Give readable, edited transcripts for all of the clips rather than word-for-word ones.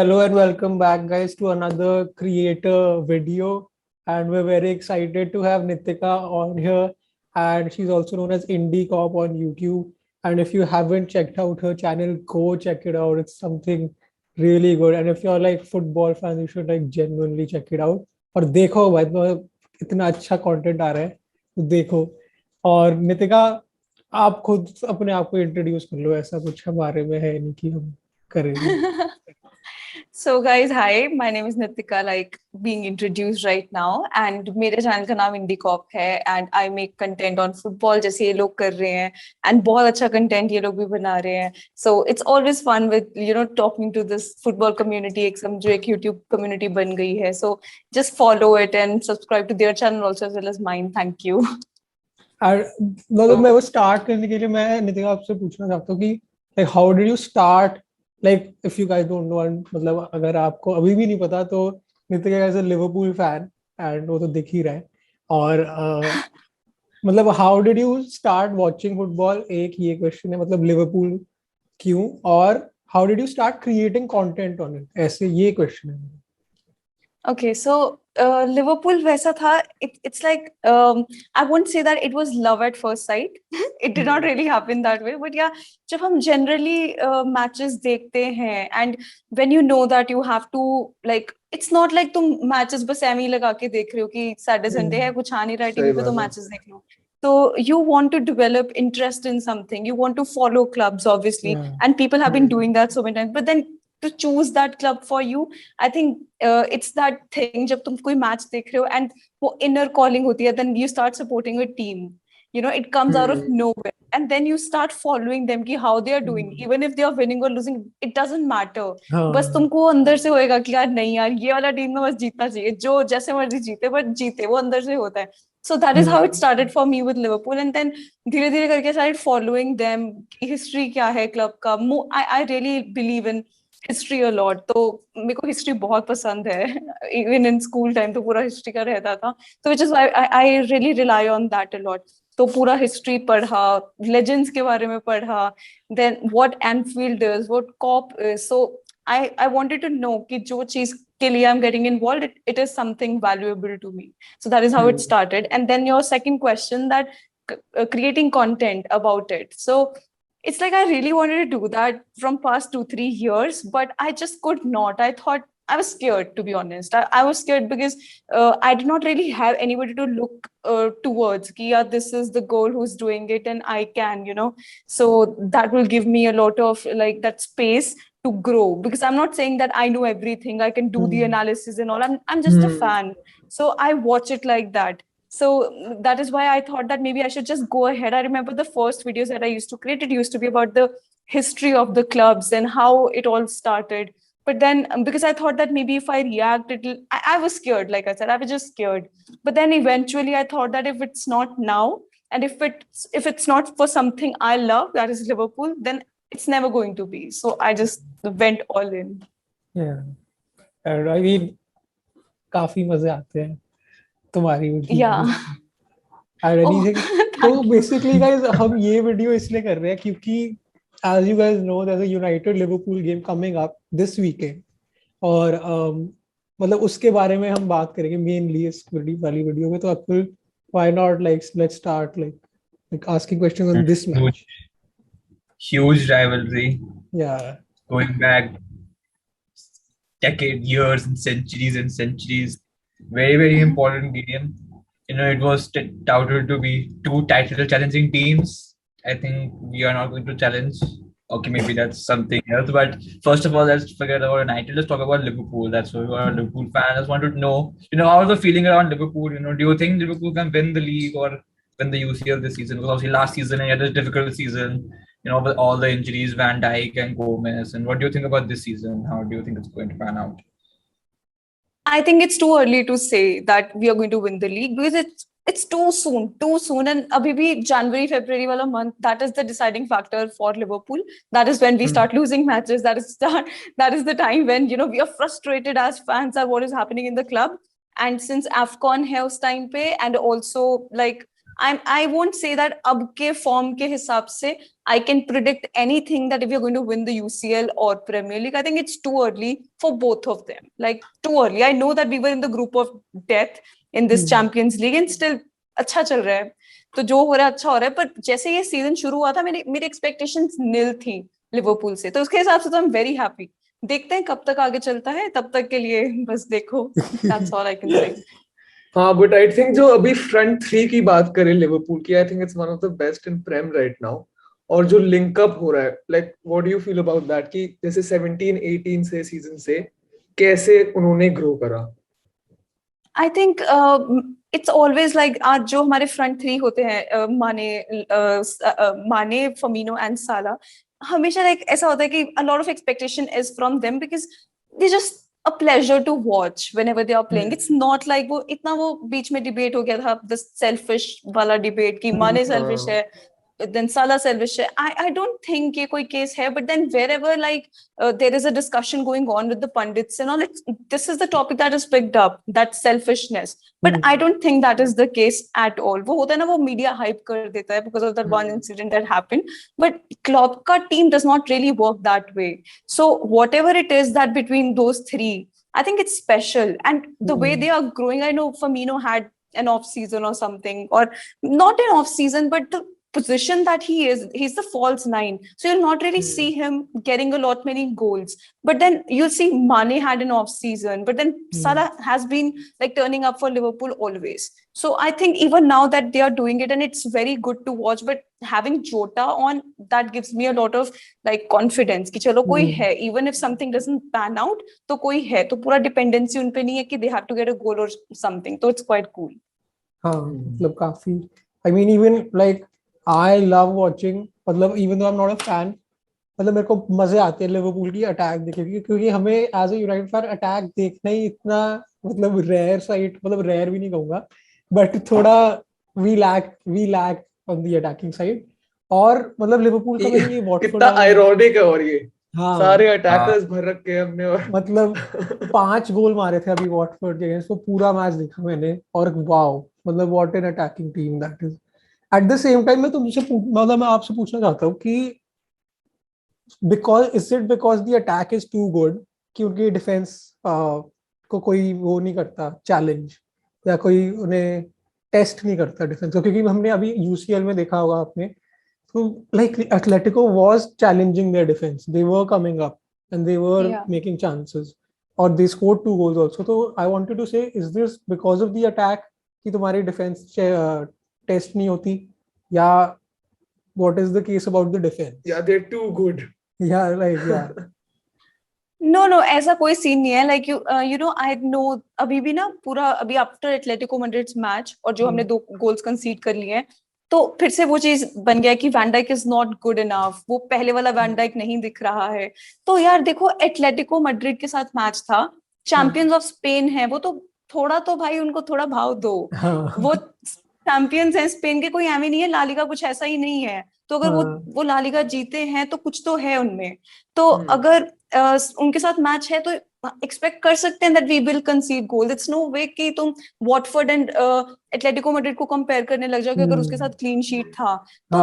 Hello and welcome back, guys, to another creator video. And we're very excited to have Nitika on here. And she's also known as Indie Cop on YouTube. And if you haven't checked out her channel, go check it out. It's something really good. And if you're like football fans, you should like genuinely check it out. और देखो भाई मतलब इतना अच्छा content आ रहा है तो देखो और नितिका आप खुद अपने आप को इंट्रोड्यूस कर लो ऐसा कुछ हमारे में है नहीं कि हम करेंगे So guys, hi, my name is Nitika, like being introduced right now, and मेरे channel का नाम Indie Cop है, and I make content on football जैसे ये लोग कर रहे हैं, and बहुत अच्छा content ये लोग भी बना रहे हैं. So it's always fun with talking to this football community, एक समझो एक YouTube community बन गई है. So just follow it and subscribe to their channel also as well as mine. Thank you. और मतलब मैं वो स्टार्ट करने के लिए मैं नितिका आपसे पूछना चाहता हूँ कि like how did you start like if you guys don't know मतलब अगर आपको अभी भी नहीं पता तो Nitika is a Liverpool fan and वो तो दिख ही रहा है और मतलब how did you start watching football एक ये क्वेश्चन है मतलब लिवरपूल क्यों और how did you start creating content on it ऐसे ये क्वेश्चन है Okay, so Liverpool वैसा था. It's like I won't say that it was love at first sight. It did not really happen that way. But yeah, जब हम generally matches देखते हैं and when you know that you have to like it's not like तुम matches बस ऐਵੇਂ ही लगा के देख रहे हो कि Saturday Sunday है कुछ आ नहीं रहा है टीवी पे तो matches देख लो. So you want to develop interest in something. You want to follow clubs, obviously, and people have been doing that so many times. But then to choose that club for you, I think it's that thing जब तुम कोई match देख रहे हो and वो inner calling होती है, then you start supporting a team. It comes out of nowhere, and then you start following them कि how they are doing, even if they are winning or losing, it doesn't matter. बस तुमको अंदर से होएगा कि यार नहीं यार ये वाला टीम में बस जीतना चाहिए, जो जैसे मर्जी जीते बट जीते, वो अंदर से होता है. So that is how it started for me with Liverpool, and then धीरे धीरे करके started following them. History क्या है club का, I really believe in history a lot, तो मेरे को हिस्ट्री बहुत पसंद है. इवन इन स्कूल टाइम तो पूरा हिस्ट्री का रहता था, तो which is I really rely on that a lot. तो पूरा हिस्ट्री पढ़ा, लेजेंड्स के बारे में पढ़ा, then what Anfield is, what Kop is. So I wanted to know कि जो चीज के लिए I'm getting involved, it is something valuable to me. So that is how it started. And then your second question, that creating content about it. So it's like I really wanted to do that from past 2-3 years, but I just could not. I thought I was scared, to be honest. I was scared because I did not really have anybody to look towards. Ki, yeah, this is the girl who's doing it and I can, So that will give me a lot of like that space to grow, because I'm not saying that I know everything. I can do the analysis and all. I'm just a fan. So I watch it like that. So that is why I thought that maybe I should just go ahead. I remember the first videos that I used to create, it used to be about the history of the clubs and how it all started. But then because I thought that maybe if I react, I was scared. Like I said, I was just scared. But then eventually I thought that if it's not now, and if it's not for something I love, that is Liverpool, then it's never going to be. So I just went all in. Yeah. And I mean, काफी मजे आते हैं तुम्हारी तो basically guys हम ये video इसलिए कर रहे हैं क्योंकि as you guys know there's a United Liverpool game coming up this weekend और मतलब उसके बारे में हम बात करेंगे मेनली इस वाली वीडियो में. तो अकुल why not like let's start like asking questions on this match. Huge rivalry. Yeah. Going back decades, years and centuries. Very, very important game. It was touted to be two title challenging teams. I think we are not going to challenge. Okay, maybe that's something else. But first of all, let's forget about United. Let's talk about Liverpool. That's why we are a Liverpool fan. I just wanted to know, how's the feeling around Liverpool? Do you think Liverpool can win the league or win the UCL this season? Because obviously last season and a difficult season, with all the injuries, Van Dijk and Gomez. And what do you think about this season? How do you think it's going to pan out? I think it's too early to say that we are going to win the league, because it's too soon. And abhi bhi January, February wala month, that is the deciding factor for Liverpool. That is when we start losing matches. That is the time when, we are frustrated as fans at what is happening in the club. And since AFCON है उस time पे, and also like I won't say that अब के form के हिसाब से I can predict anything that if you're going to win the UCL or Premier League. I think it's too early for both of them. Like too early. I know that we were in the group of death in this Champions League and still अच्छा चल रहा है. तो जो हो रहा है अच्छा हो रहा है. पर जैसे ये सीजन शुरू हुआ था मेरी expectations nil थी लिवरपूल से. तो उसके हिसाब से तो I'm very happy. देखते हैं कब तक आगे चलता है. तब तक के लिए बस देखो. That's all I can say. हाँ, बट आई थिंक जो अभी फ्रंट थ्री की बात करें लिवरपूल की, I think it's one of the best in Prem right now. और जो लिंकअप हो रहा है, like what do you feel about that कि जैसे 17-18 से सीजन से कैसे उन्होंने ग्रो करा? I think it's always like आज जो हमारे फ्रंट थ्री होते हैं माने फर्मिनो एंड साला, हमेशा like ऐसा होता है कि a lot of expectation is from them because they just a pleasure to watch whenever they are playing. It's not like वो इतना वो बीच में डिबेट हो गया था the selfish वाला डिबेट कि माने selfish है then Salah selfish है. I don't think ये कोई case है, but then wherever like there is a discussion going on with the pundits and all, this is the topic that is picked up, that selfishness. But I don't think that is the case at all. वो होता है ना, वो media hype कर देता है because of that one incident that happened. But Klopp का team does not really work that way. So whatever it is that between those three, I think it's special. And the way they are growing, I know Firmino had an off season or something, or not an off season, but the position that he's the false nine, so you'll not really see him getting a lot many goals. But then you'll see Mane had an off season, but then Salah has been like turning up for Liverpool always. So I think even now that they are doing it and it's very good to watch, but having Jota on, that gives me a lot of like confidence कि चलो कोई है, even if something doesn't pan out तो कोई है, तो पूरा dependency उन पे नहीं है कि they have to get a goal or something. So it's quite cool. हाँ, मतलब काफी, I mean even like I love watching, मतलब even though I'm not a fan, मतलब मेरे को मजे आते हैं लिवरपूल की अटैक देखे, क्योंकि हमें as a United fan attack देखना ही इतना मतलब रेयर साइट, मतलब रेयर भी नहीं कहूंगा, बट थोड़ा we lack on the attacking side. और मतलब लिवरपूल का मैंने ये वॉटफोर्ड कितना आयरॉनिक है. और ये सारे अटैकर्स भर रखे हैं हमने, और मतलब 5 गोल मारे थे अभी वॉटफोर्ड के अगेंस्ट, तो पूरा मैच देखा मैंने और वाओ, मतलब what an attacking team that is. At the same time मैं आपसे पूछना चाहता हूँ कि because the attack is too good कि उनकी डिफेंस को कोई वो नहीं करता चैलेंज, या कोई उन्हें टेस्ट नहीं करता डिफेंस को, क्योंकि हमने अभी यूसीएल में देखा होगा आपने, तो like Atletico was challenging there defence, they were coming up and they were making chances और दे स्कोर्ड 2 गोल्स आल्सो. तो आई वांटेड टू से, is this because of the attack कि तुम्हारी डिफेंस टेस्ट नहीं होती, या what is the case about the defense? Yeah, they're too good. Yeah, like yeah. No, ऐसा कोई सीन नहीं है. Like you know, I know अभी भी ना पूरा अभी आफ्टर एटलेटिको मैड्रिड्स मैच और जो हमने 2 गोल्स कंसीड कर लिए हैं, तो फिर से वो चीज बन गया कि Van Dijk is not good enough, वो पहले वाला वैन डाइक नहीं दिख रहा है. तो यार देखो, एटलेटिको मैड्रिड के साथ मैच था, चैंपियंस ऑफ स्पेन है वो, तो थोड़ा तो भाई उनको थोड़ा भाव दो. वो चैंपियंस हैं स्पेन के, कोई एवं नहीं है ला लीगा कुछ ऐसा ही नहीं है. तो अगर वो ला लीगा जीते हैं तो कुछ तो है उनमें. तो अगर उनके साथ मैच है तो एक्सपेक्ट कर सकते हैं that we will concede goal. It's no way कि तुम वॉटफोर्ड एंड एटलेटिको मैड्रिड को कंपेयर करने लग जाओगे अगर उसके साथ क्लीन शीट था. तो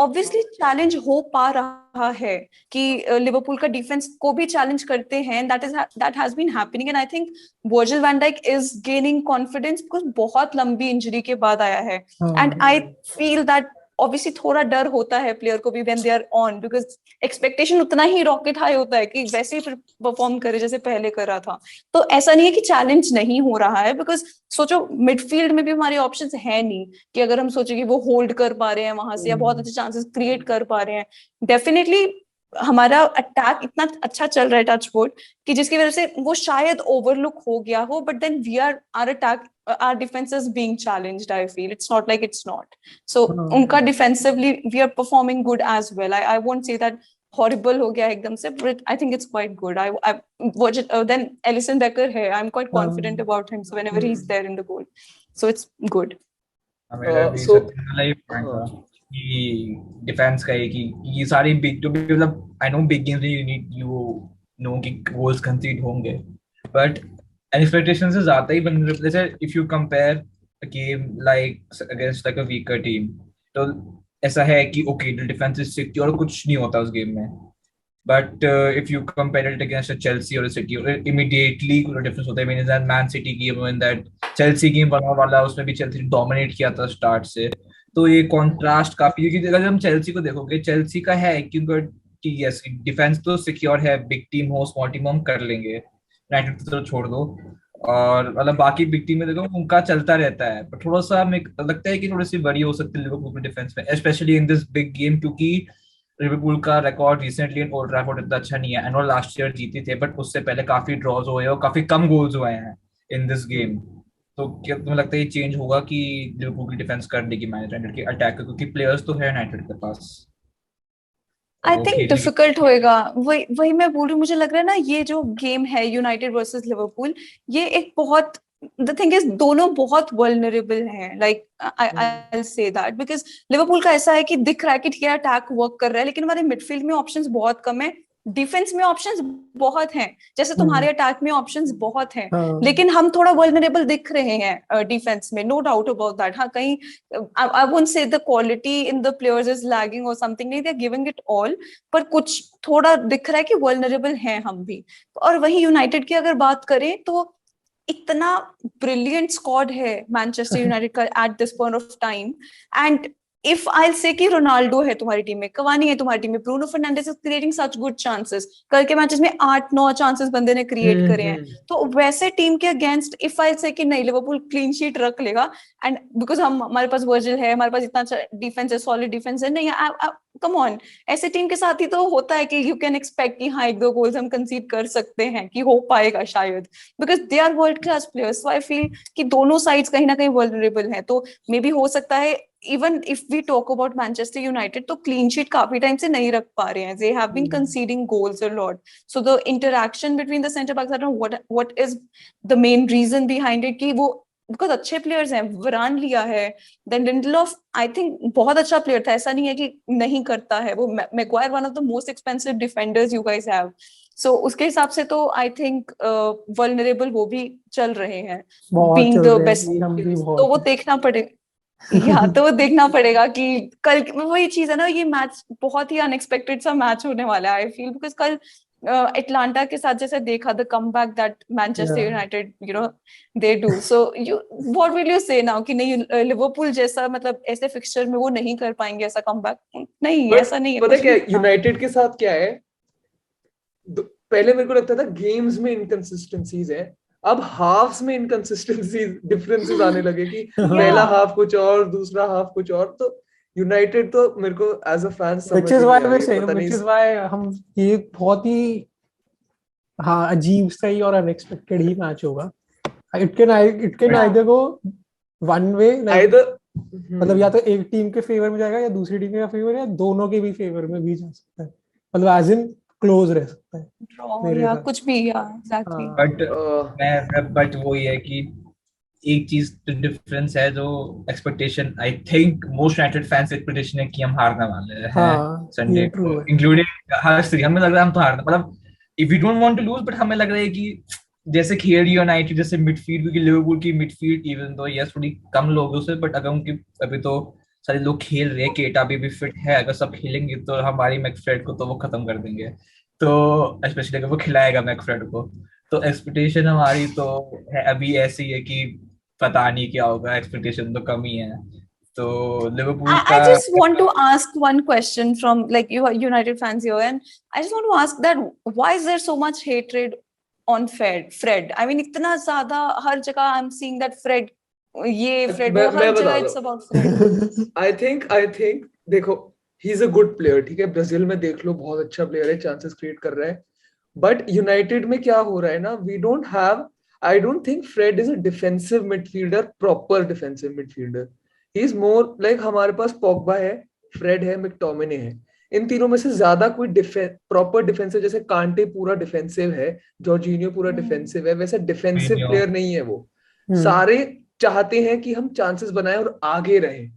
ऑब्वियसली चैलेंज हो पा रहा है कि लिवरपूल का डिफेंस को भी चैलेंज करते हैं. That has been happening and I think Virgil Van Dijk is gaining confidence because बहुत लंबी इंजरी के बाद आया है. And I feel that obviously थोड़ा डर होता है प्लेयर को भी when they are on, because expectation उतना ही रॉकेट हाई होता है कि वैसे ही परफॉर्म करे जैसे पहले कर रहा था. तो ऐसा नहीं है कि चैलेंज नहीं हो रहा है, बिकॉज सोचो मिडफील्ड में भी हमारे ऑप्शंस है नहीं कि अगर हम सोचे कि वो होल्ड कर पा रहे हैं वहां से या बहुत अच्छे चांसेस क्रिएट कर पा रहे हैं. डेफिनेटली हमारा अटैक इतना अच्छा चल रहा है टचवुड कि जिसकी वजह से वो शायद ओवरलुक हो गया हो, but then we are our attack our defense is being challenged. I feel it's not like it's not. So unka defensively we are performing good as well. I won't say that horrible ho gaya ekdam se, but I think it's quite good. I watch it. Then Alisson Becker hai, I'm quite confident about him, so whenever he's there in the goal, so it's good. So कि defence का है कि ये सारी big to big, मतलब I know big games में you know कि goals कंसीड होंगे, बट एक्सपेक्टेशन से ज्यादा ही बन रहे. जैसे if you compare game like against like a weaker team, तो ऐसा है कि okay the defence is secure, कुछ नहीं होता उस गेम में. But if you compare it against Chelsea और सिटी, इमीडिएटली कोई डिफरेंस होता है. Mean that man city game in that Chelsea game बना वाला, उसमें भी चेल्सी डोमिनेट किया था स्टार्ट से. तो ये कॉन्ट्रास्ट काफी है कि अगर हम चेल्सी को देखोगे, चेल्सी का है कि यस यस, डिफेंस तो सिक्योर है, बिग टीम हो स्मॉल टीम हम कर लेंगे, यूनाइटेड तो छोड़ दो. और मतलब बाकी बिग टीम में देखो उनका चलता रहता है, पर थोड़ा सा हमें लगता है कि थोड़ी सी बड़ी हो सकती है लिवरपूल की डिफेंस में, specially in this big game, क्योंकि लिवरपूल का record recently in old Trafford इतना अच्छा नहीं है. एंड वो लास्ट ईयर जीती थे, बट उससे पहले काफी ड्रॉज हुए और काफी कम गोल्स हुए हैं इन दिस गेम. तो क्या तुम्हें लगता है ये चेंज होगा कि लिवरपूल की डिफेंस कर देगी मैन यूनाइटेड के अटैक, क्योंकि प्लेयर्स तो है यूनाइटेड के पास, आई वो थिंक खेलने की. डिफिकल्ट होएगा. वही वही मैं बोल रही हूँ, मुझे लग रहा है ना ये जो गेम है यूनाइटेड वर्सेस लिवरपूल, ये एक बहुत, द थिंग इज दोनों बहुत वल्नरेबल हैं. Like I say that because Liverpool का ऐसा है कि दिख रहा है कि ठीक है अटैक वर्क कर रहा है, लेकिन हमारे मिडफील्ड में ऑप्शंस बहुत कम है, डिफेंस में ऑप्शंस बहुत हैं, जैसे तुम्हारे अटैक में ऑप्शंस बहुत हैं, हाँ लेकिन हम थोड़ा वल्नरेबल दिख रहे हैं डिफेंस में, नो डाउट अबाउट दैट. हाँ कहीं I won't say the quality in the players is lagging और समथिंग, नहीं, they are giving it all, पर कुछ थोड़ा दिख रहा है कि वल्नरेबल हैं हम भी. और वही यूनाइटेड की अगर बात करें तो इतना ब्रिलियंट स्क्वाड है मैनचेस्टर यूनाइटेड का at this point of time. And if I से कि रोनाल्डो है तुम्हारी टीम में, कवानी है तुम्हारी टीम में, Bruno Fernandes is creating such good chances, कल के मैचेस में 8-9 चांसेस बंदे ने क्रिएट करे हैं. तो वैसे टीम के अगेंस्ट इफ आई से कि नहीं लिवरपूल क्लीन शीट रख लेगा, एंड बिकॉज हम हमारे पास वर्जिल है, हमारे पास इतना डिफेंस है, सॉलिड डिफेंस है, नहीं कम ऑन, ऐसे टीम के साथ ही तो होता है कि यू कैन एक्सपेक्ट कि हाँ 1-2 गोल्स हम कंसीड कर सकते हैं, कि हो पाएगा शायद, because they are world class players. So I feel कि दोनों साइड्स कहीं ना कहीं वल्नरेबल हैं. तो मे बी हो सकता है even if we talk about Manchester United, तो क्लीन शीट काफी टाइम से नहीं रख पा रहे हैं, they have been conceding goals a lot. So the interaction between the centre backs, I don't know what is the main reason behind it, कि वो बिकॉज अच्छे प्लेयर्स हैं, वरान लिया है, देन लिंडलॉफ आई थिंक बहुत अच्छा प्लेयर था, ऐसा नहीं है कि नहीं करता है वो, Maguire one of the most expensive defenders you guys have. सो उसके हिसाब से तो आई थिंक वल्नरेबल वो भी चल रहे हैं, बहुत बीइंग चल द रहे बेस्ट. हैं, हम भी तो बहुत वो देखना पड़ेगा. या तो वो देखना पड़ेगा कि कल वही चीज है ना, ये मैच बहुत ही अनएक्सपेक्टेड सा मैच होने वाला है आई फील, बिकॉज कल एटलांटा के साथ जैसे देखा the comeback that Manchester United they do. So you what will you से नाउ कि नहीं लिवरपूल जैसा मतलब ऐसे फिक्सचर में वो नहीं कर पाएंगे ऐसा कमबैक, नहीं बट ऐसा नहीं है पता कुछ क्या भी. यूनाइटेड के साथ क्या है, पहले मेरे को लगता था गेम्स में इनकंसिस्टेंसीज है, अब हाफ्स में इनकंसिस्टेंसी डिफरेंसेस आने लगे कि पहला हाफ कुछ और दूसरा हाफ कुछ और. तो यूनाइटेड तो मेरे को एज अ फैन समझ which is ही why नहीं आ we रही, say, पता which नहीं. is why हम ये बहुत ही हाँ अजीब सा ही और अनएक्सपेक्टेड ही मैच होगा. it can either go one way, like either मतलब या तो एक टीम के फेवर में जाएगा या दूसरी टीम के फेवर, या दोनों के भी फेवर में भी जा सकता है, मतलब एज इन क्लोज रह सकता है ड्रॉ मेरे या हिसाब कुछ भी, या एग्जैक्टली. हाँ. बट बट वो ये है कि एक चीज डिफरेंस है, जो expectation, I think most United fans expectation है कि हम हारने वाले हैं हाँ संडे ये को, ट्रू है. इंक्लूडिंग हर सीरीज. हमें लग रहा है हम तो हारना, मतलब if you don't want to lose, but हमें लग रहा है कि जैसे खेल रही यूनाइटेड, जैसे मिडफील्ड, क्योंकि लिवरपूल की मिडफील्ड इवन तो यस थोड़ी कम लोगों से, बट अगर उनकी अभी तो सारे लोग खेल रहे हैं, केटा भी फिट है, अगर सब खेलेंगे तो हमारी मैकफ्रेड को तो वो खत्म कर देंगे. तो स्पेशली अगर वो खिलाएगा मैकफ्रेड को, तो एक्सपेक्टेशन हमारी तो है अभी ऐसी है कि पता नहीं क्या होगा, एक्सपेक्टेशन तो कम ही है. तो लिवरपूल I का just want to ask one question from like you are United fans here, and I just want to ask that why is there so much hatred on Fred? I mean, इतना ज़्यादा हर जगह I'm seeing that Fred, ये Fred वो मैं हर बता जगह दो. it's about Fred. I think देखो, ही इज अ गुड प्लेयर, ठीक है, ब्राजील में देख लो बहुत अच्छा प्लेयर है, चांसेस क्रिएट कर रहा है. बट यूनाइटेड में क्या हो रहा है ना, we don't have, I don't think Fred is a defensive midfielder, proper defensive midfielder. He is more like, हमारे पास पॉग्बा है, फ्रेड है, मैकटोमिने है, इन तीनों में से ज्यादा कोई प्रॉपर डिफेंसिव, जैसे कांटे पूरा डिफेंसिव है, जॉर्जिनियो पूरा डिफेंसिव है, वैसा डिफेंसिव प्लेयर नहीं है वो. सारे चाहते हैं कि हम चांसेस बनाएं और आगे रहें,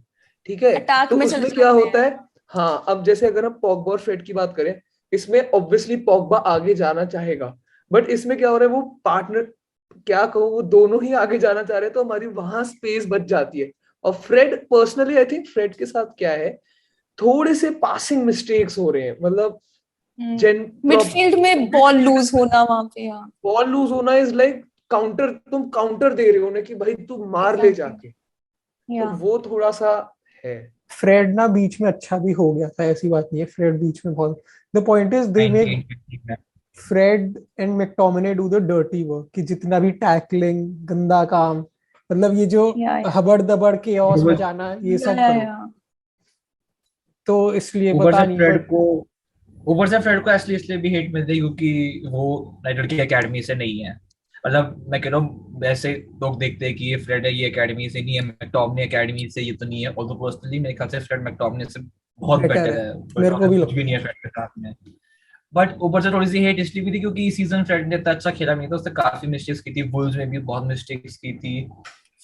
ठीक है. अटैक तो में चले उसमें क्या जाते होता हैं. है, हाँ, अब जैसे अगर हम पॉग्बा और फ्रेड की बात करें, इसमें ऑब्वियसली पॉग्बा आगे जाना चाहेगा, बट इसमें क्या हो रहा है, वो पार्टनर क्या कहूँ, वो दोनों ही आगे जाना चाह रहे हैं, तो हमारी वहां स्पेस बच जाती है। और Fred, personally I think Fred के साथ क्या है, थोड़े से पासिंग मिस्टेक्स हो रहे हैं, मतलब मिडफील्ड में बॉल लूज होना वहां पे, हाँ बॉल लूज होना इज लाइक काउंटर, तुम काउंटर दे रहे हो ना कि भाई तू मार ले जाके, तो वो थोड़ा सा है। फ्रेड ना बीच में अच्छा भी हो गया था, ऐसी बात नहीं है, फ्रेड बीच में बहुत, the point is they make 1950 में Fred and McTominay do the dirty work, कि जितना भी टैकलिंग, गंदा काम, मतलब ये जो हबड़ दबड़ के ऑस में जाना, ये सब करो, तो इसलिए ऊपर पता से नहीं फ्रेड बट को इसलिए भी हेट मिलती है क्योंकि वो यूनाइटेड की एकेडमी से नहीं है। मतलब मैं कह रहा हूँ, वैसे लोग देखते हैं कि ये फ्रेड है, ये एकेडमी से नहीं है, मैकटोमिने एकेडमी से, ये तो नहीं है। और तो पर्सनली मेरे ख्याल से फ्रेड मैकटोमिने से बहुत बेटर बेटर है, है, मेरे को भी कुछ भी लगता नहीं है। है फ्रेड के साथ में। बट ऊपर से थोड़ी सी हेट इसलिए भी थी क्योंकि इस सीजन फ्रेड ने इतना अच्छा खेला नहीं था, उसने काफी मिस्टेक्स की थी, वुल्व्स में भी बहुत मिस्टेक्स की थी,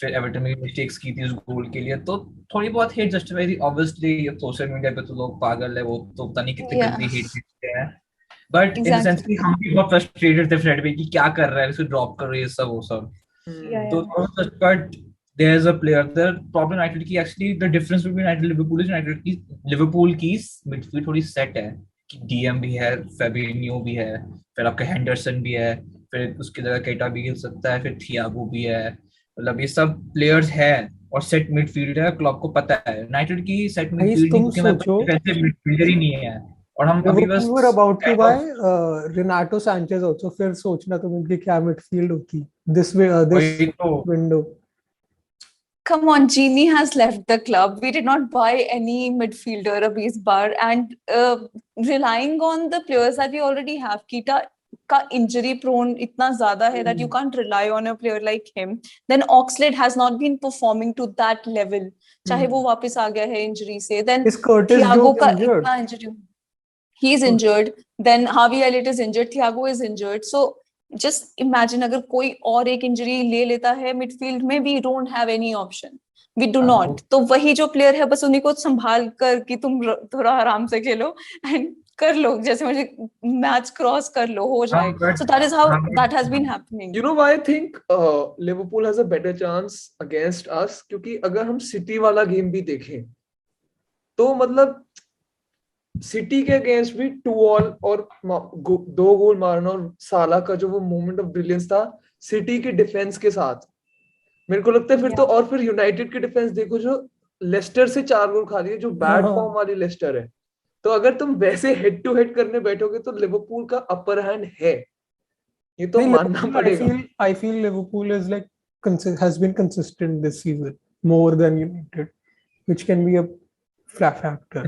फिर एवर्टन में भी मिस्टेक्स की थी उस गोल के लिए, तो थोड़ी बहुत हेट जस्टिफाई थी। ऑब्वियसली सोशल मीडिया पे तो लोग पागल है, वो तो पता नहीं कितनी गंदी हेट भेजते हैं। But in the sense exactly कि हम भी बहुत फ्रस्ट्रेटेड थे फ्रेड पे कि क्या कर रहा है, इसको ड्रॉप कर रही है, सब वो सब। तो but there is a player, the problem United की actually, the difference between United Liverpool is Liverpool की मिडफील्ड थोड़ी सेट है, कि डीएम भी है, फेबिन्यो भी है, फिर आपका हेंडरसन भी है, फिर उसकी जगह केटा भी खेल सकता है, फिर थियागो भी है, मतलब ये सब प्लेयर्स है और सेट मिडफील्ड है। क्लब को पता है यूनाइटेड की सेट भाई मिडफील्ड नहीं, तुम क्योंकि हमारे पास सोचो, डिफेंसिव मिडफील्डर ही नहीं है, और हम अभी लिवरपूल बस were about to kind by of- Renato Sanches also, फिर सोचना तुम इनकी क्या मिडफील्ड होती दिस दिस वही तो window. Come on, Genie has left the club. We did not buy any midfielder abhi is bar, and relying on the players that we already have. Kita ka injury prone itna zyada hai that you can't rely on a player like him. Then Oxlade has not been performing to that level. चाहे वो वापस आ गया है injury से. Then Is Curtis Thiago Jones का injured? इतना injury. He is injured. Then Harvey Elliott is injured. Thiago is injured. So just imagine अगर कोई और एक इंजरी ले लेता है मिडफील्ड में, we don't have any option, we do not. तो वही जो प्लेयर है बस उन्हीं को संभाल कर कि तुम थोड़ा आराम से खेलो एंड कर लो, जैसे मुझे मैच क्रॉस कर लो, हो जाए. So that is how that has been happening. You know why I think Liverpool has a better chance against us, क्योंकि अगर हम सिटी वाला गेम भी देखें तो मतलब सिटी के अगेंस्ट भी 2-2 और 2 गोल मारना, और साला का जो वो मोमेंट ऑफ ब्रिलियंस था सिटी के डिफेंस के साथ, मेरे को लगता है फिर तो, और फिर यूनाइटेड की डिफेंस देखो जो लेस्टर से 4 गोल खा रही है, जो बैड फॉर्म वाली लेस्टर है। तो अगर तुम वैसे हेड टू हेड करने बैठोगे तो लिवरपूल का अपर हैंड है, ये तो मानना पड़ेगा। I feel Liverpool is like has been consistent this season more than United, which can be a factor.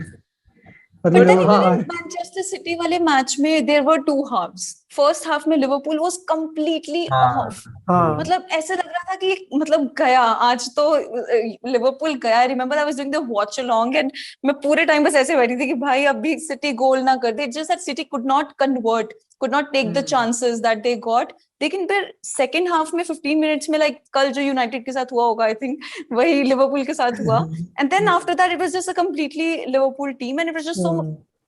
But then even हाँ, in Manchester City वाले मैच में there were two halves. First half में Liverpool was completely off. मतलब ऐसे लग रहा था कि मतलब गया आज तो लिवरपूल गया. I remember I was doing the watch along and मैं पूरे टाइम बस ऐसे बैठी थी कि भाई अभी सिटी गोल ना कर दे. Just that City could not convert, could not take the chances that they got. लेकिन फिर सेकेंड हाफ में 15 मिनट्स में लाइक कल जो यूनाइटेड के साथ हुआ होगा आई थिंक वही लिवरपूल के साथ हुआ. And then after that, it was just a completely Liverpool team, and it was just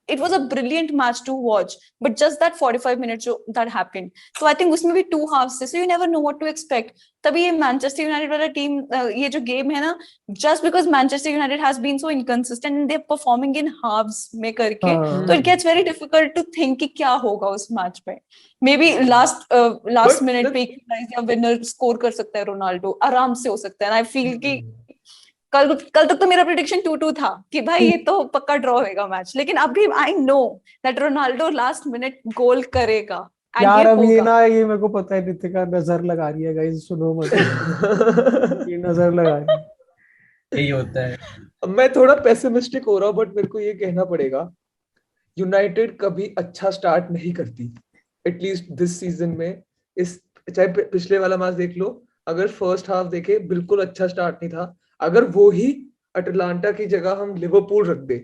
it was a brilliant match to watch. But just that 45 minutes that happened. So I think उसमें भी 2 halves थे, so you never know what to expect. तभी ये Manchester United वाला team, ये जो game है ना, just because Manchester United has been so inconsistent and they're performing in halves में करके, तो it gets very difficult to think कि क्या होगा उस मैच में. Maybe last minute पे इक्वलाइज या विनर स्कोर कर सकता है रोनाल्डो, आराम से हो सकता है. And I feel कि कल तक तो मेरा प्रेडिक्शन 2-2 था कि भाई ये तो पक्का ड्रॉ होएगा मैच, लेकिन अभी I know that Ronaldo last minute goal करेगा. यार अब ये ना, ये मेरे को पता है नितिका नजर लगा रही है, गाइस सुनो मत, ये नजर लगा रही है, यही होता है. मैं थोड़ा पेसिमिस्टिक हो रहा हूँ, बट मेरे को ये कहना पड़ेगा यूनाइटेड कभी अच्छा स्टार्ट नहीं करती, एटलीस्ट दिस सीजन में. इस चाहे पिछले वाला मैच देख लो, अगर फर्स्ट हाफ देखे बिल्कुल अच्छा स्टार्ट नहीं था. अगर वो ही अटलांटा की जगह हम लिवरपूल रख दे,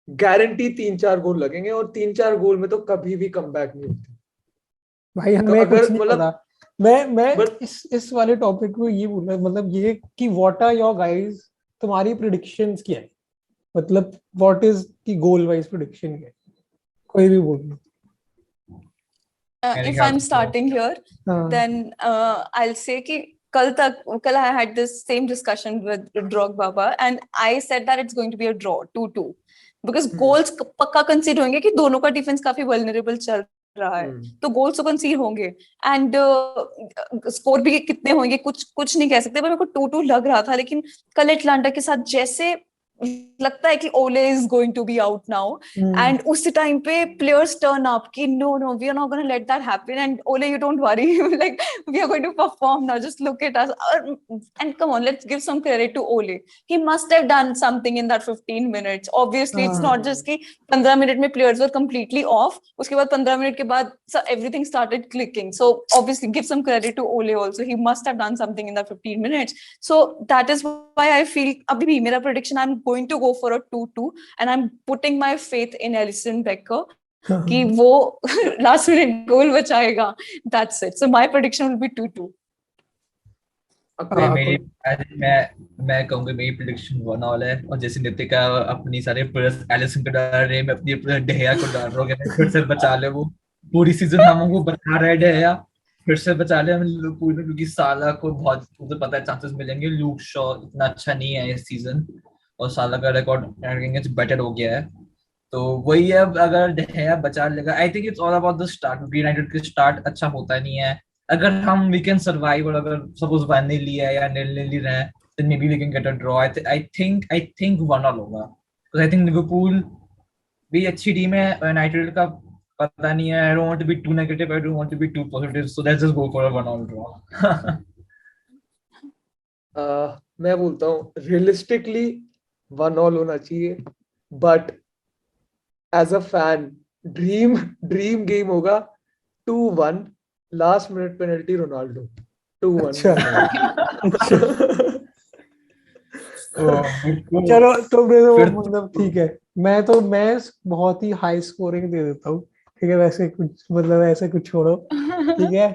गारंटी 3-4 गोल लगेंगे, और 3-4 गोल में तो कभी भी कमबैक नहीं होती भाई. हमें तो कुछ अगर नहीं मतलब पता. मैं इस वाले टॉपिक में ये बोल रहा, मतलब ये कि व्हाट आर योर गाइस, तुम्हारी प्रेडिक्शंस क्या है, मतलब व्हाट इज की गोल वाइज प्रेडिक्शन क्या है, कोई भी बोल लो. मेरे if ख्याल I'm से तो starting here, हाँ then I'll say कि कल I had this same discussion with Drog Baba and I said that it's going to be a draw 2-2 because goals पक्का concede होंगे कि दोनों का defense काफी vulnerable चल रहा है तो goals तो concede होंगे and score भी कितने होंगे कुछ नहीं कह सकते पर मेरे को 2-2 लग रहा था लेकिन कल एटलांटा के साथ जैसे लगता है कि Ole is going to be out now and उस टाइम पे प्लेयर्स टर्न अप कि no we are not gonna let that happen and Ole you don't worry like we are going to perform now just look at us and come on let's give some credit to Ole he must have done something in that 15 minutes obviously it's not just कि 15 minute में players were completely off उसके बाद 15 minute के बाद everything started clicking so obviously give some credit to Ole also he must have done something in that 15 minutes so that is why I feel abhi bhi mera prediction I'm going to go for a 2-2 and I'm putting my faith in Alisson Becker कि वो last minute goal बचाएगा that's it so my prediction will be 2-2 भाई मेरी मैं कहूंगा मेरी prediction 1-1 है और जैसे नितिका अपनी सारे प्लेयर्स एलिसन को डाल रहे मैं अपनी डेहया को डाल रहा हूँ फिर से बचा ले वो पूरी सीजन हमको बता रहे डेहया फिर से बचा ले हम लिवरपूल में क्योंकि साला को बहुत मुझे पता है चांसेस मिलेंगे लूक शॉ इतना अच्छा नहीं है इस सीजन और साला का रिकॉर्ड बेटर हो गया है तो वही है अगर डेहया बचा लेगा I think it's all about the start क्योंकि यूनाइटेड का स्टार्ट अच्छा होता नहीं है अगर हम वी कैन सर्वाइव और अगर सपोज वन नहीं लिया या नील रहे हैं then maybe we can get a draw I think 1-1 होगा because I think Liverpool भी अच्छी टीम है यूनाइटेड का पता नहीं है I don't want to be too negative I don't want to be too positive so let's just go for a 1-1 draw मैं बोलता हूँ रियलिस्टिकली 1-1 होना चाहिए but as a fan dream game होगा 2-1 लास्ट मिनट पेनल्टी रोनाल्डो 2-1 चलो तो मतलब ठीक है मैं बहुत ही हाई स्कोरिंग दे देता हूँ ठीक है वैसे कुछ मतलब ऐसे कुछ छोड़ो ठीक है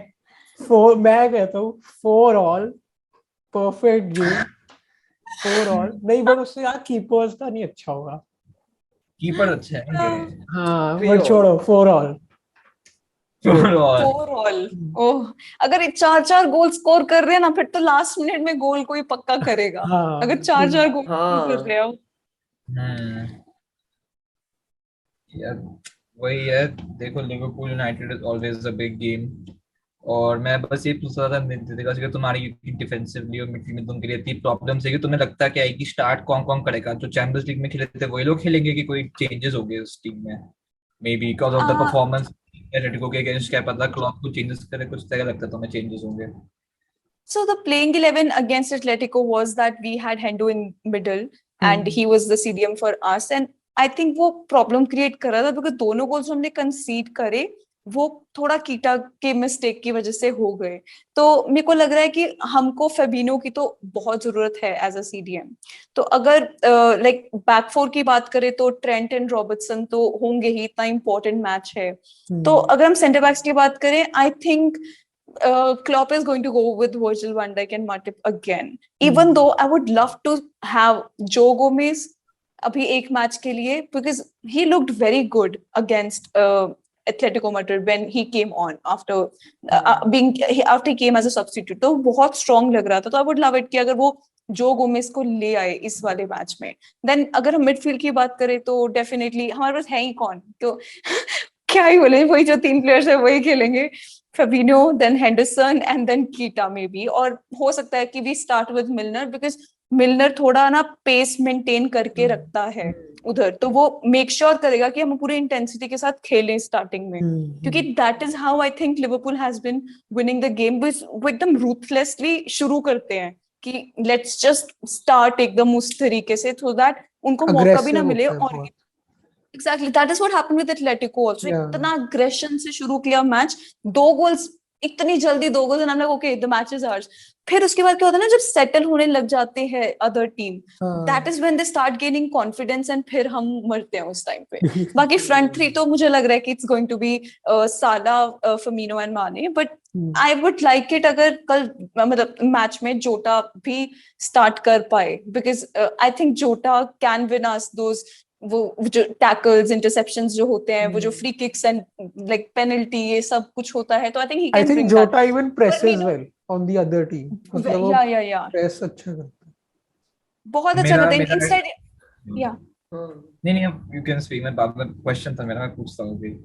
मैं कहता हूँ 4-all परफेक्ट गेम 4-all नहीं बट उससे यार कीपर्स का नहीं अच्छा होगा कीपर अच्छा है हाँ बट छोड़ो 4-all 4-all ओह अगर 4-4 गोल स्कोर कर रहे हैं ना फिर तो लास्ट मिनट में गोल कोई पक्का करेगा अगर 4-4 गोल कर रहे हो यार वही है देखो Liverpool United is always a big game और मैं बस ये पूछ रहा था कि तुम्हारी डिफेंसिवली और मिडफील्ड में तुम के लिए इतनी प्रॉब्लम्स है कि तुम्हें लगता है क्या है कि स्टार्ट कौन करेगा जो चैंपियंस लीग में खेले थे वही लोग खेलेंगे कि कोई चेंजेस हो गए उस टीम में may be because of the performance Atletico के अगेंस्ट क्या पता क्लॉप को चेंजेस करे कुछ तरह लगता है तुम्हें चेंजेस होंगे So the playing 11 against Atletico was that we had Hendo in middle and he was the CDM for us and I think वो problem create कर रहा था because दोनों goals हमने concede करे वो थोड़ा कीटा के मिस्टेक की वजह से हो गए तो मेरे को लग रहा है कि हमको फेबिनो की तो बहुत जरूरत है एज अ सीडीएम तो अगर लाइक बैक फोर की बात करें तो ट्रेंट एंड रॉबर्टसन तो होंगे ही इतना इंपॉर्टेंट मैच है तो अगर हम सेंटर बैक्स की बात करें I think Klopp is going to go with Virgil van Dijk and Matip again even though I would love to have Joe Gomez अभी एक मैच के लिए because he looked very good against Atletico Madrid when he came on after he came as a substitute तो बहुत strong लग रहा था तो I would love it कि अगर वो जो गोमेज को ले आए इस वाले मैच में देन अगर हम मिडफील्ड की बात करें तो डेफिनेटली हमारे पास है ही कौन तो क्या ही बोले वही जो 3 प्लेयर्स है वही खेलेंगे Fabinho then Henderson and then Keita maybe बी और हो सकता है कि we start with Milner because Milner थोड़ा ना पेस मेंटेन करके रखता है उधर तो वो मेक श्योर करेगा कि हम पूरी इंटेंसिटी के साथ खेलें स्टार्टिंग में क्योंकि that is how I think Liverpool has been winning the game वो एकदम रूथलेसली शुरू करते हैं कि लेट्स जस्ट स्टार्ट एकदम उस तरीके से सो दैट उनको मौका भी ना मिले और exactly that is what happened with Atletico also इतना अग्रेशन से शुरू किया मैच 2 गोल्स इतनी जल्दी 2 goals and I am like okay the match is ours फिर उसके बाद क्या होता है ना जब सेटल होने लग जाते हैं other team that is when they start gaining confidence and फिर हम मरते हैं उस टाइम पे बाकी फ्रंट थ्री तो मुझे लग रहा है कि इट्स गोइंग टू बी साला फर्मिनो एंड माने but I would like it अगर कल मतलब मैच में जोटा भी स्टार्ट कर पाए बिकॉज आई थिंक जोटा कैन विन अस दोस वो जो टैकल्स इंटरसेप्शंस जो होते हैं, वो जो free kicks and like penalty, ये सब कुछ होता है, तो I think he I can think bring that. Jota even But we presses know, well on the other team. मतलब वो या press अच्छा करता है. बहुत अच्छा मेरा करते हैं मेरा इनसाइड. या नहीं नहीं, यू कैन स्पीक. मैं बाद में क्वेश्चन था मेरा, मैं पूछता हूँ अभी.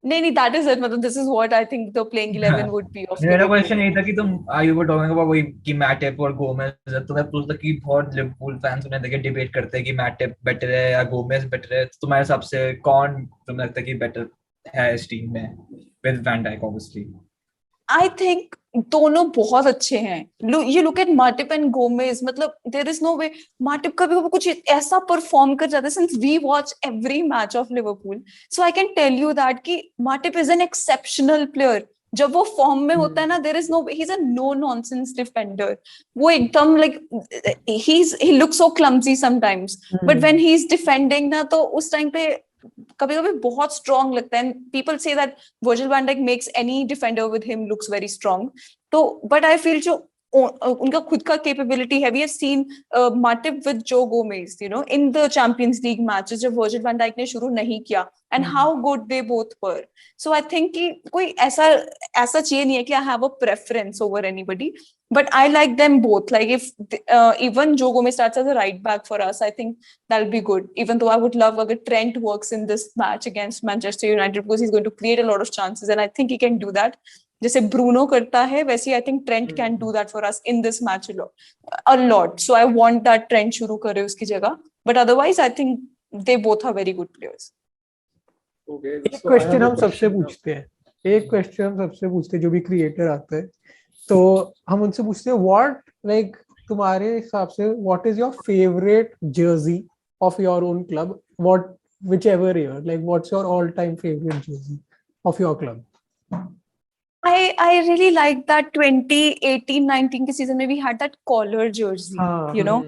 नहीं, दैट इज इट. मतलब this is what I think the playing 11 would be of मेरा लिवरपूल. क्वेश्चन यही था कि तुम यू वर टॉकिंग अबाउट वही कि मैटिप और गोमेज, तो मैं पूछता कि बहुत लिवरपूल फैंस उन्हें देखे डिबेट करते हैं कि मैटिप बेटर है या गोमेज बेटर है, तो तुम्हारे हिसाब से कौन तुम्हें लगता है कि बेटर है इस टीम में with Van Dijk obviously? I think दोनों बहुत अच्छे हैं. You look at Matip and Gomez, मतलब there is no way. Matip कभी कभी कुछ ऐसा परफॉर्म कर जाता है. Since we watch every match of Liverpool, so I can tell you that कि Matip is an exceptional player. जब वो फॉर्म में होता है ना, there is no, he is a no nonsense defender. वो एकदम like he looks so clumsy sometimes, but when he is defending ना, तो उस टाइम पे कभी कभी बहुत स्ट्रॉन्ग लगता है. People say that Virgil Van Dijk makes any defender with him looks very strong. तो बट आई फील जो उनका खुद का कैपेबिलिटी है, we have seen Matip with Joe Gomez, you know, in the Champions League matches जब Virgil Van Dijk ने शुरू नहीं किया, and how good they both were. So I think कि कोई ऐसा चाहिए नहीं है कि I have a preference over anybody, but I like them both. Like if even Joe Gomez starts as a right back for us, I think that'll be good. Even though I would love if Trent works in this match against Manchester United, because he's going to create a lot of chances, and I think he can do that. जैसे Bruno करता है वैसे I think Trent can do that for us in this match a lot. So I want that Trent शुरू करे उसकी जगह, but otherwise I think they both are very good players. Okay, एक so I have question a हम सबसे question now. पूछते हैं. एक क्वेश्चन हम सबसे पूछते हैं जो भी क्रिएटर आते हैं, तो हम उनसे पूछते हैं व्हाट लाइक तुम्हारे हिसाब से what is your favourite Jersey of your own club, what whichever year, like what's your all time favorite jersey of your club? I really like that 2018-19 के सीजन में we had that collar jersey, you know.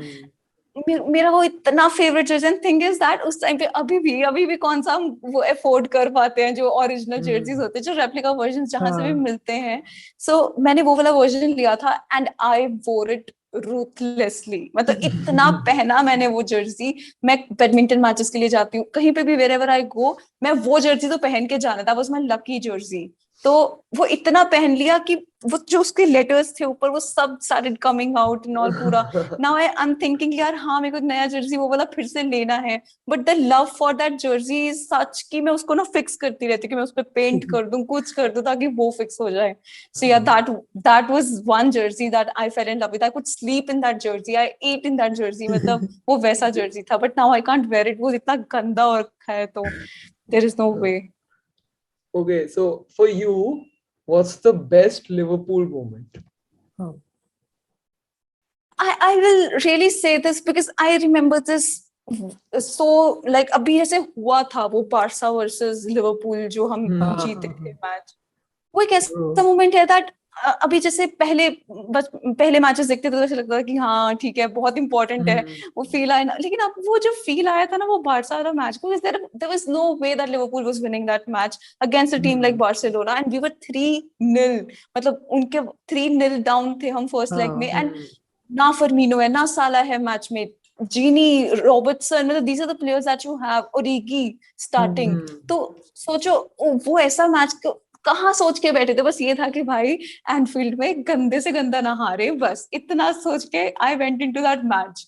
मेरा वो इतना favourite Jersey. And thing is that उस time पे अभी भी कौन सा हम वो अफोर्ड कर पाते हैं जो ओरिजिनल जर्सीज होते हैं, जो रेप्लिका वर्जन जहां से भी मिलते हैं. सो मैंने वो वाला वर्जन लिया था एंड आई वोर इट रूथलेसली. मतलब इतना पहना मैंने वो जर्सी. मैं बैडमिंटन मैचेस के लिए जाती हूँ, कहीं पे भी वेरेवर आई गो, मैं वो जर्सी तो पहन के जाना था. Was my lucky Jersey. तो वो इतना पहन लिया कि वो जो उसके लेटर्स थे ऊपर वो सब started coming out and all पूरा. नाउ आई एम थिंकिंग यार हाँ मेरे को एक नया जर्सी वो वाला फिर से लेना है, but the love for that Jersey is such कि मैं उसको ना फिक्स करती रहती हूँ कि मैं उस पर पेंट कर दूं, कुछ कर दूं ताकि वो फिक्स हो जाए. सो या that was one jersey that I fell in love with. I could sleep in that jersey, I eat in that jersey. मतलब वो वैसा जर्सी था, but now I can't wear it. वो इतना गंदा और रखा है, तो there is no way. Okay, so for you, what's the best Liverpool moment? I will really say this because I remember this so like अभी जैसे हुआ था वो बार्सा वर्सेस लिवरपूल जो हम जीते थे मैच. वो एक ऐसा मोमेंट है दैट अभी जैसे पहले मैचेस देखते थे तो ऐसा लगता था कि हाँ ठीक है बहुत इंपॉर्टेंट है, वो फील आया ना. लेकिन अब वो जो फील आया था ना वो बार्सा वाला मैच को, there was no way that Liverpool was winning that match against a team like Barcelona, and we were 3-0. मतलब उनके 3-0 डाउन थे हम फर्स्ट लेग में, एंड ना फर्मिनो है ना साला है मैच में, जीनी रॉबर्टसन, मतलब these are the players that you have, Origi starting. तो सोचो वो ऐसा मैच कहाँ सोच के बैठे थे. बस ये था कि भाई एनफील्ड में गंदे से गंदा ना हारे, बस इतना सोच के I went into that match.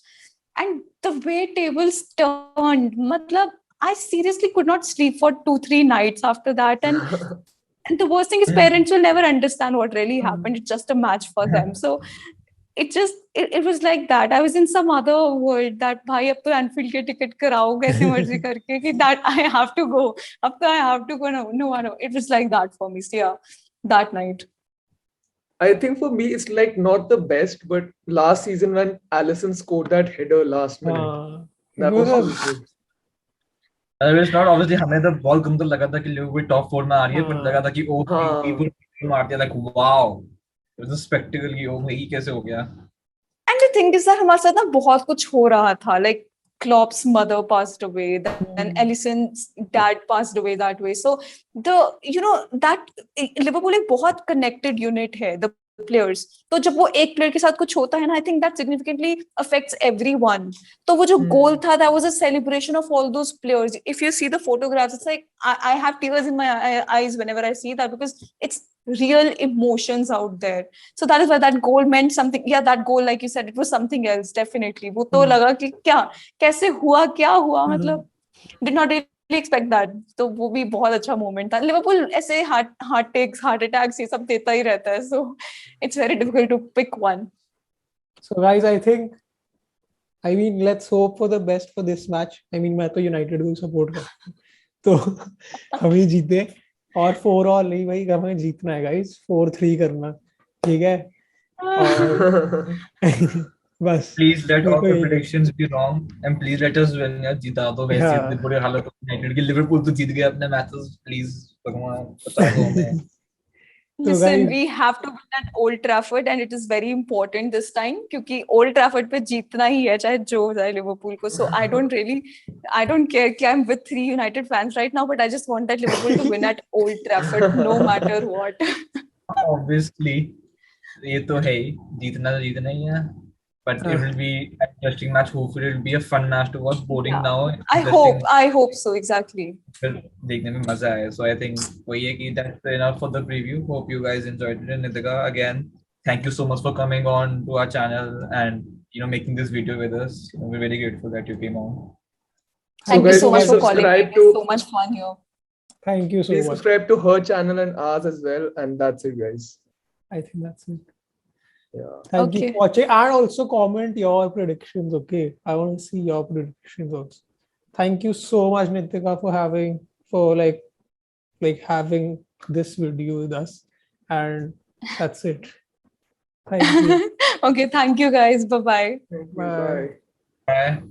And the way tables turned, मतलब I seriously could not sleep for 2-3 nights after that. And the worst thing is parents will never understand what really happened. It's just a match for them. So it was like that. I was in some other world that भाई अब तो Enfield के ticket कराओ कैसे मर्जी करके कि that I have to go. अब तो I have to go. No. It was like that for me. So yeah, that night. I think for me it's like not the best, but last season when Alisson scored that header last minute, that was so good. It's not obviously हमें तो बहुत गंदा लगा था कि Liverpool top 4 में आ रही है, but लगा था कि ओ people मार दिया, like wow, it was a spectacle कि ओ भाई कैसे हो गया. And the thing is that हमारे साथ ना बहुत कुछ हो रहा था. Like Klopp's mother passed away, then Alisson's dad passed away that way. So that Liverpool एक बहुत connected unit है. The players. तो जब वो एक player के साथ कुछ होता है ना, I think that significantly affects everyone. तो वो जो goal था, that was a celebration of all those players. If you see the photographs, it's like I have tears in my eyes whenever I see that, because it's real emotions out there. So that is why that goal meant something. Yeah, that goal, like you said, it was something else, definitely. वो तो लगा कि क्या कैसे हुआ, क्या हुआ, मतलब did not really expect that. तो वो भी बहुत अच्छा मोमेंट था. लिवरपूल ऐसे हार्ट अटैक्स ये सब देता ही रहता है, so it's very difficult to pick one. So guys, I mean, let's hope for the best for this match. I mean, मैं तो यूनाइटेड को सपोर्ट करता हूँ, तो हम ही जीते. और 4-all नहीं भाई, हमें जीतना है गाइस, 4-3 करना, ठीक है. और बस Please let all the कोई predictions be wrong and please let us win. यार जीता दो, वैसे हाँ. इतने बुरे हालत यूनाइटेड की. लिवरपूल तो जीत गया अपने मैचेस, प्लीज भगवान बचा दो हमें. तो Listen, guys, we have to win at Old Trafford and it is very important this time, क्योंकि Old Trafford पे जीतना ही है चाहे जो हो जाए लिवरपूल को. So I don't care कि I'm with 3 United fans right now, but I just want that Liverpool to win at Old Trafford no matter what. Obviously ये तो है ही, जीतना तो जीतना ही है. But it will be an interesting match. Hopefully, it will be a fun match to watch. Boring Yeah. now. I hope so, exactly. फिर देखने में मजा आए. So I think वही है कि that's enough for the preview. Hope you guys enjoyed it. And Nitika, again, thank you so much for coming on to our channel and making this video with us. We're very grateful that you came on. Thank you guys, so much please for calling me. subscribe It's so much fun here. thank you so Please much. subscribe to her channel and ours as well. And that's it, guys. I think that's it. Yeah. Thank you Okay. for watching, and also comment your predictions. Okay, I want to see your predictions also. Thank you so much, Nitika, for having this video with us, and that's it. Thank you. Okay, thank you guys. Bye bye. Thank you. Bye. Bye. Bye.